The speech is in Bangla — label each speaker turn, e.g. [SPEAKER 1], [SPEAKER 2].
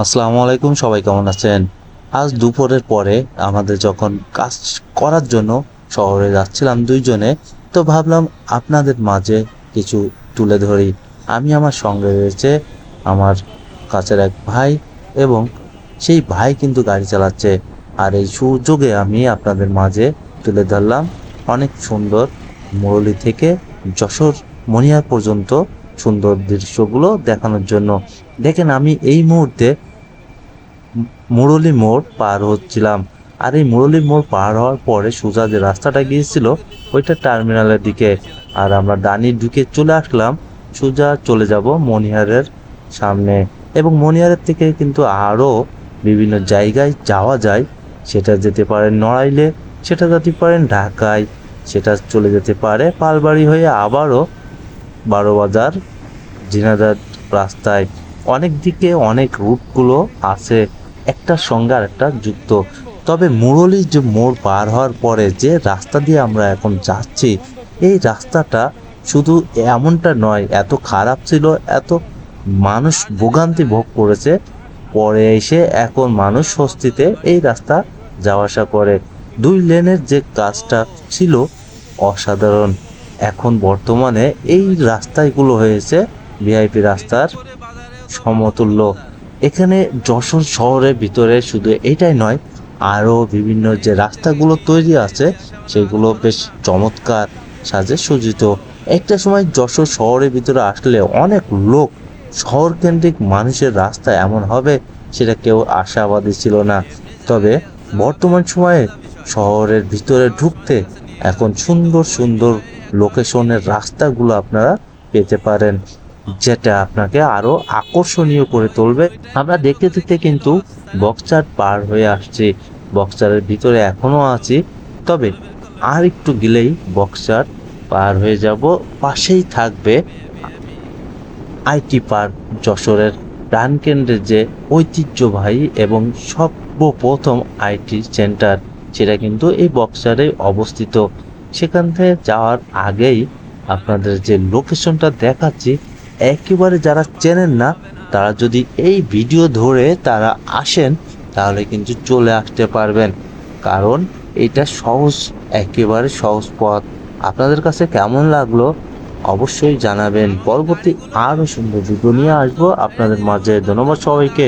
[SPEAKER 1] আসসালামু আলাইকুম, সবাই কেমন আছেন? আজ দুপুরের পরে আমাদের যখন কাজ করার জন্য শহরে যাচ্ছিলাম দুইজনে, তো ভাবলাম আপনাদের মাঝে কিছু তুলে ধরি। আমি আমার সঙ্গে রয়েছে আমার কাছের এক ভাই, এবং সেই ভাই কিন্তু গাড়ি চালাচ্ছে। আর এই সুযোগে আমি আপনাদের মাঝে তুলে ধরলাম অনেক সুন্দর মুরলী থেকে যশোর মনিহার পর্যন্ত সুন্দর দৃশ্যগুলো দেখানোর জন্য। দেখেন, আমি এই মুহূর্তে মুরলী মোড় পার হচ্ছিলাম। আর এই মুরলী মোড় পার হওয়ার পরে সোজা যে রাস্তাটা গিয়েছিল ওইটা টার্মিনালের দিকে। আর আমরা ডানি ঢুকে চলে আসলাম, সোজা চলে যাব মনিহারের সামনে। এবং মনিহারের থেকে কিন্তু আরও বিভিন্ন জায়গায় যাওয়া যায়। সেটা যেতে পারেন নড়াইলে, সেটা যেতে পারেন ঢাকায়, সেটা চলে যেতে পারে পালবাড়ি হয়ে আবারও 12 বাজার ঝিনাইদহ রাস্তায়। অনেক দিকে অনেক রুটগুলো আছে, একটার সঙ্গে আরেকটা যুক্ত। তবে মুরলী যে মোড় পার হওয়ার পরে যে রাস্তা দিয়ে আমরা এখন যাচ্ছি, এই রাস্তাটা শুধু এমনটা নয়, এত খারাপ ছিল, এত মানুষ ভোগান্তি ভোগ করেছে, পরে এসে এখন মানুষ স্বস্তিতে এই রাস্তা যাওয়া আসা করে। 2 লেনের যে কাজটা ছিল অসাধারণ, এখন বর্তমানে এই রাস্তাগুলো হয়েছে ভিআইপি রাস্তার সমতুল্য। এখানে যশোর শহরের ভিতরে শুধু এটাই নয়, আরও বিভিন্ন যে রাস্তাগুলো তৈরি আছে সেগুলো বেশ চমৎকার সাজে সজ্জিত। একটা সময় যশোর শহরের ভিতরে আসলে অনেক লোক, শহর কেন্দ্রিক মানুষের রাস্তা এমন হবে সেটা কেউ আশাবাদী ছিল না। তবে বর্তমান সময়ে শহরের ভিতরে ঢুকতে এখন সুন্দর সুন্দর লোকেশনের রাস্তাগুলো আপনারা পেতে পারেন, যেটা আপনাকে আরো আকর্ষণীয় করে তুলবে। আমরা দেখতে দেখতে কিন্তু বক্সচার পার হয়ে আসছি, বক্সচারের ভিতরে এখনো আছি। তবে আর একটু গেলেই বক্সচার পার হয়ে যাব, পাশেই থাকবে আইটি পার্ক যশোরের প্রাণকেন্দ্রের যে ঐতিহ্যবাহী এবং সর্বপ্রথম আইটি সেন্টার, সেটা কিন্তু এই বক্সারে অবস্থিত। সেখান থেকে যাওয়ার আগেই আপনাদের যে লোকেশনটা দেখাচ্ছি, একেবারে যারা চেনেন না তারা যদি এই ভিডিও ধরে তারা আসেন তাহলে কিন্তু চলে আসতে পারবেন, কারণ এটা সহজ, একেবারে সহজ পথ। আপনাদের কাছে কেমন লাগলো অবশ্যই জানাবেন। পরবর্তী আরো সুন্দর ভিডিও নিয়ে আসবো আপনাদের মাঝে। ধন্যবাদ সবাইকে।